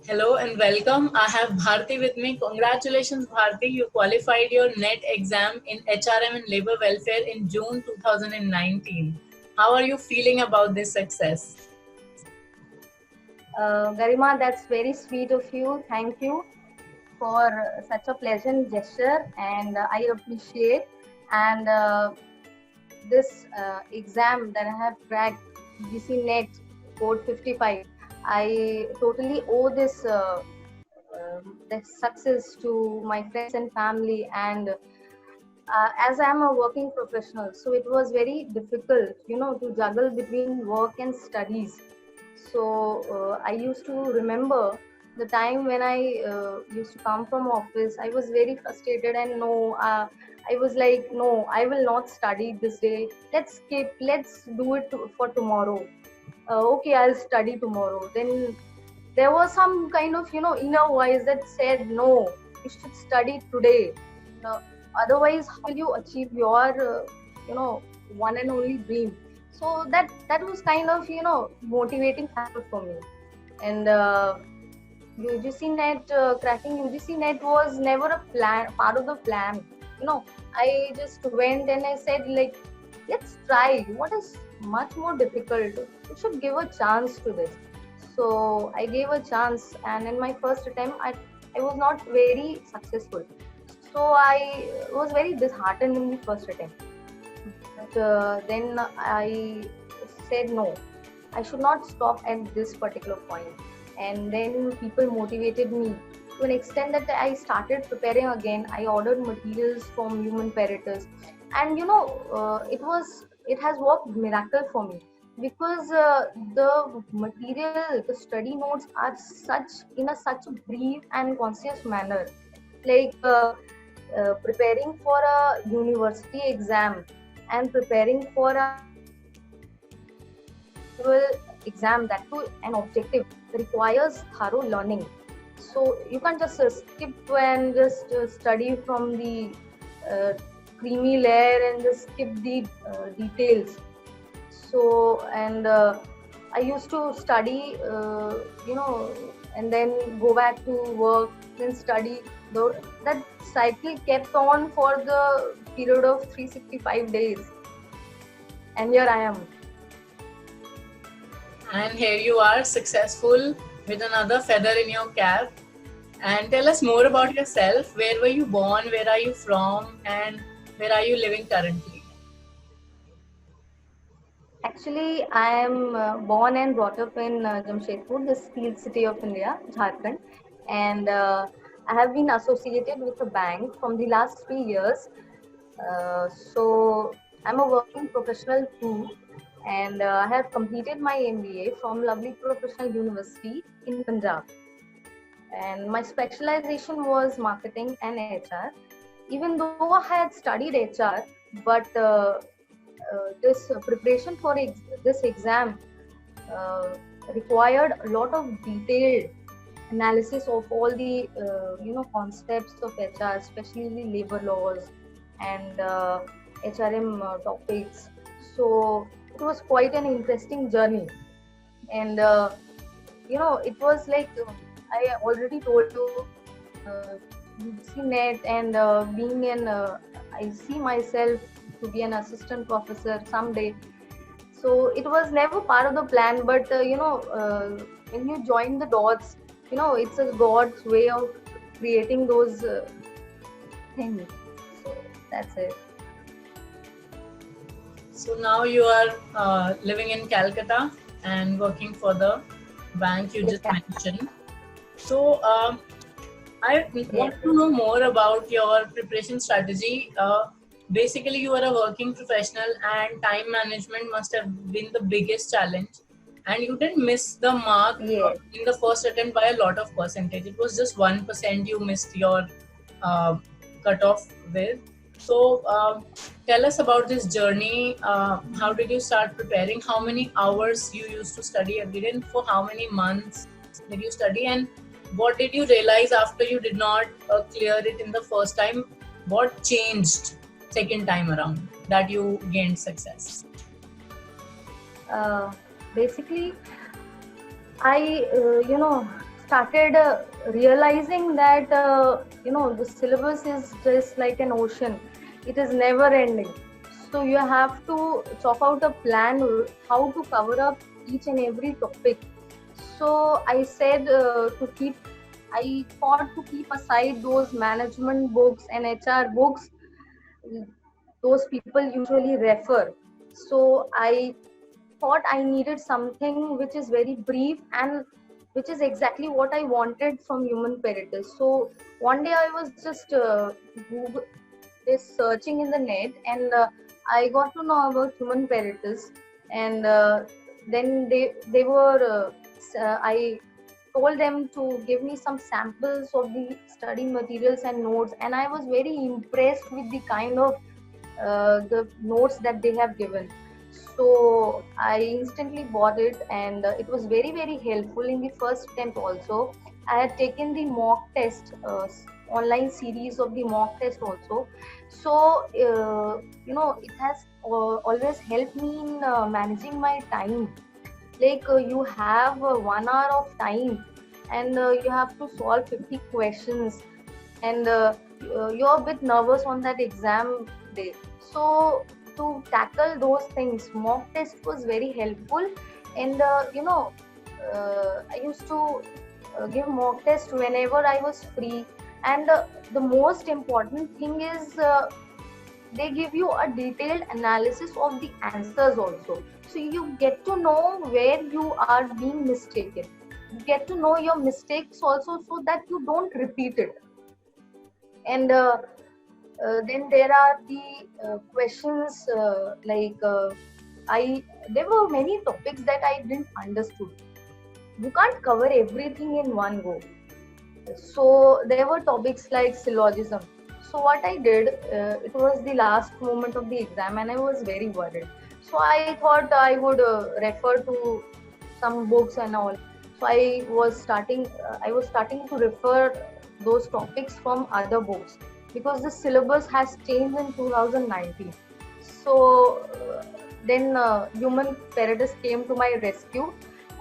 Hello and welcome. I have Bharti with me. Congratulations, Bharti. You qualified your NET exam in HRM and Labor Welfare in June 2019. How are you feeling about this success? Garima, that's very sweet of you. Thank you for such a pleasant gesture, and I appreciate. And this exam that I have cracked, GC Net Code 55, I totally owe this success to my friends and family. And as I'm a working professional, so it was very difficult, to juggle between work and studies. So I used to remember the time when I used to come from office. I was very frustrated, and I was like, no, I will not study this day. Let's skip. Let's do it for tomorrow. Okay, I'll study tomorrow. Then there was some kind of inner voice that said, no, you should study today. No, otherwise, how will you achieve your one and only dream? So that was kind of motivating factor for me. And UGC net cracking UGC net was never a plan part of the plan. I just went and I said, like, let's try. What is much more difficult? We should give a chance to this. So I gave a chance, and in my first attempt, I was not very successful. So I was very disheartened in the first attempt. But then I said no, I should not stop at this particular point. And then people motivated me to an extent that I started preparing again. I ordered materials from Human Peritus, and it has worked miracle for me because the material, the study notes are such a brief and conscious manner, like preparing for a university exam and preparing for a annual exam, that too an objective, requires thorough learning. So you can't just skip and just study from the uh, creamy layer and just skip the details. So, and I used to study, and then go back to work, then study. Though that cycle kept on for the period of 365 days, and here I am. And here you are, successful with another feather in your cap. And tell us more about yourself. Where were you born? Where are you from? And where are you living currently? Actually, I am born and brought up in Jamshedpur, the steel city of India, Jharkhand, and I have been associated with the bank from the last 3 years. So I'm a working professional too, and I have completed my MBA from Lovely Professional University in Punjab. And my specialization was marketing and HR. Even though I had studied HR, but this preparation for this exam uh, required a lot of detailed analysis of all the concepts of HR, especially the labor laws and HRM topics. So it was quite an interesting journey, and it was like I already told you, uh, net and being an I see myself to be an assistant professor someday. So it was never part of the plan, but when you join the dots, it's a God's way of creating those things. So that's it. So now you are living in Calcutta and working for the bank you just Yeah. mentioned. So I Yes. want to know more about your preparation strategy. Basically, you are a working professional, and time management must have been the biggest challenge. And you didn't miss the mark Yes. in the first attempt by a lot of percentage. It was just 1% you missed your uh, cutoff with. So, tell us about this journey. How did you start preparing? How many hours you used to study every day? And for how many months did you study? And what did you realize after you did not clear it in the first time? What changed second time around that you gained success? Uh, Basically, I started realizing that the syllabus is just like an ocean. It is never ending. So you have to chalk out a plan how to cover up each and every topic. So I said I thought to keep aside those management books and HR books those people usually refer. So I thought I needed something which is very brief and which is exactly what I wanted from Human Peritus. So one day I was just Google, searching in the net, and I got to know about Human Peritus, and then they were I told them to give me some samples of the study materials and notes, and I was very impressed with the kind of the notes that they have given. So I instantly bought it, and it was very very helpful in the first attempt also. I had taken the mock test, online series of the mock test also. So it has always helped me in managing my time. Like you have 1 hour of time, and you have to solve 50 questions, and you're a bit nervous on that exam day. So to tackle those things, mock test was very helpful. And I used to give mock test whenever I was free. And the most important thing is they give you a detailed analysis of the answers also, so you get to know where you are being mistaken. You get to know your mistakes also, so that you don't repeat it. And then there are the questions, I there were many topics that I didn't understood. You can't cover everything in one go. So there were topics like syllogism. So what I did, it was the last moment of the exam, and I was very worried. So I thought I would refer to some books and all. So I was starting to refer those topics from other books, because the syllabus has changed in 2019. So then Human Peritus came to my rescue,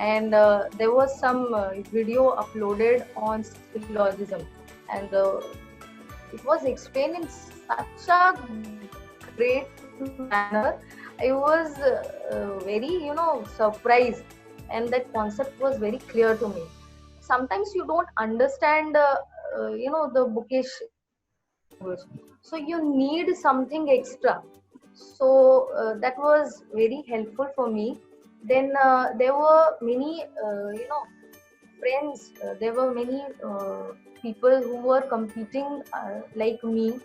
and there was some video uploaded on syllogism, and it was explained in such a great manner. I was very surprised, and that concept was very clear to me. Sometimes you don't understand the bookish language, so you need something extra. So that was very helpful for me. Then there were many friends, there were many people who were competing like me.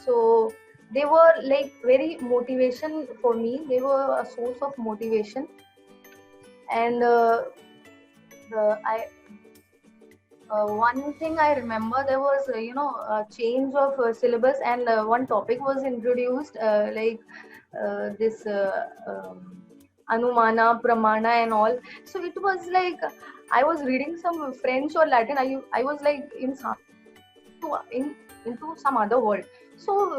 So they were like very motivation for me. They were a source of motivation. And I one thing I remember, there was a change of syllabus, and one topic was introduced, this Anumana, Pramana, and all. So it was like I was reading some French or Latin. I was like into some other world. So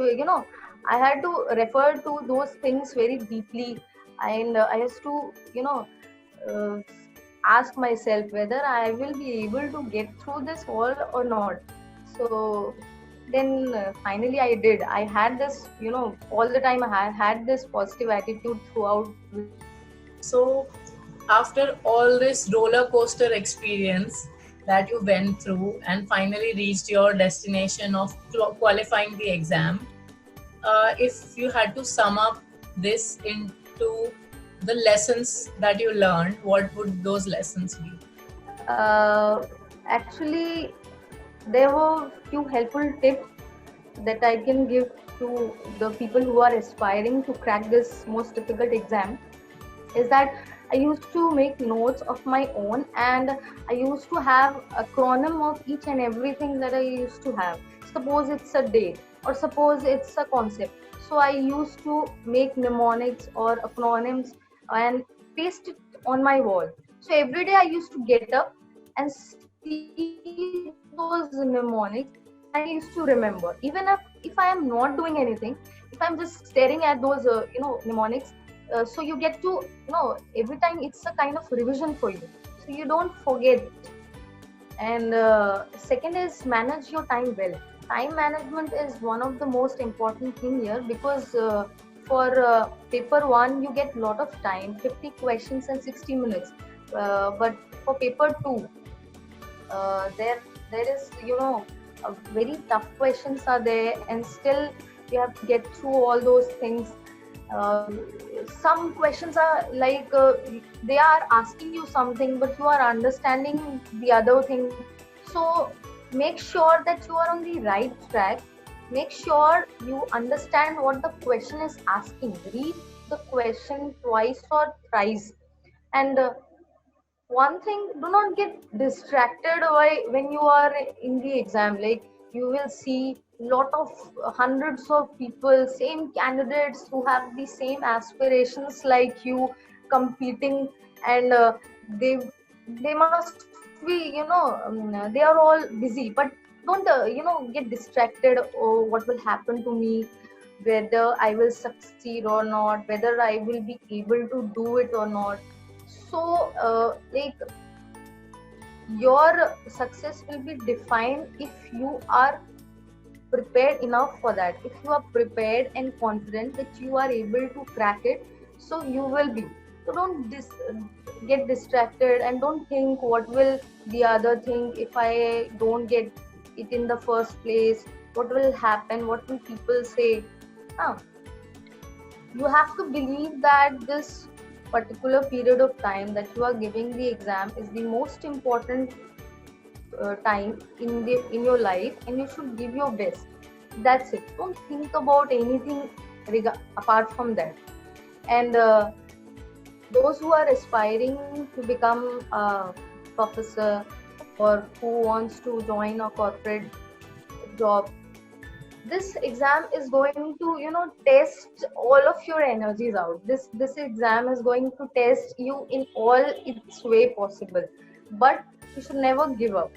I had to refer to those things very deeply, and I used to uh, ask myself whether I will be able to get through this all or not. So then finally I did. I had this, all the time I had this positive attitude throughout. So, after all this roller coaster experience that you went through and finally reached your destination of qualifying the exam, if you had to sum up this into the lessons that you learned, what would those lessons be? Actually, there were few helpful tips that I can give to the people who are aspiring to crack this most difficult exam. Is that I used to make notes of my own, and I used to have a acronym of each and everything that I used to have. Suppose it's a date, or suppose it's a concept. So I used to make mnemonics or acronyms and paste it on my wall. So every day I used to get up and see those mnemonics, and I used to remember. Even if I am not doing anything, if I'm just staring at those mnemonics, so you get to every time it's a kind of revision for you, so you don't forget. And second is manage your time well. Time management is one of the most important thing here, because for paper 1 you get lot of time, 50 questions and 60 minutes, but for paper 2, there is, very tough questions are there, and still you have to get through all those things. uh, some questions are like, they are asking you something but you are understanding the other thing. So make sure that you are on the right track. Make sure you understand what the question is asking. Read the question twice or thrice. And one thing, do not get distracted by when you are in the exam. Like, you will see lot of hundreds of people, same candidates who have the same aspirations like you, competing. And they must be, they are all busy, but don't get distracted. Oh, what will happen to me, whether I will succeed or not, whether I will be able to do it or not. So like, your success will be defined if you are prepared enough for that. If you are prepared and confident that you are able to crack it, so you will be. So don't get distracted, and don't think what will the other think if I don't get it in the first place. What will happen? What will people say? Huh. You have to believe that this particular period of time that you are giving the exam is the most important time in your life, and you should give your best. That's it. Don't think about anything apart from that. And those who are aspiring to become a professor, or who wants to join a corporate job, this exam is going to, test all of your energies out. This exam is going to test you in all its way possible, but you should never give up.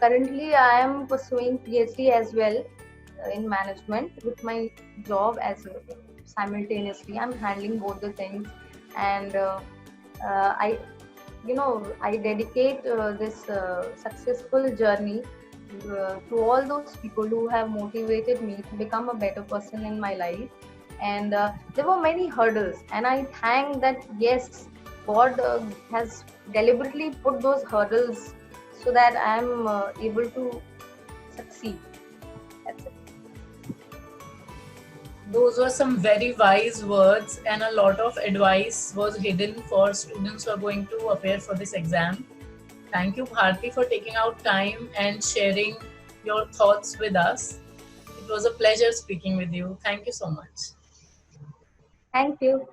Currently I am pursuing PhD as well, in management, with my job as simultaneously I'm handling both the things. And I I dedicate this successful journey to all those people who have motivated me to become a better person in my life. And there were many hurdles, and I thank that, yes, God has deliberately put those hurdles so that I am able to succeed. That's it. Those were some very wise words, and a lot of advice was hidden for students who are going to appear for this exam. Thank you, Bharti, for taking out time and sharing your thoughts with us. It was a pleasure speaking with you. Thank you so much. Thank you.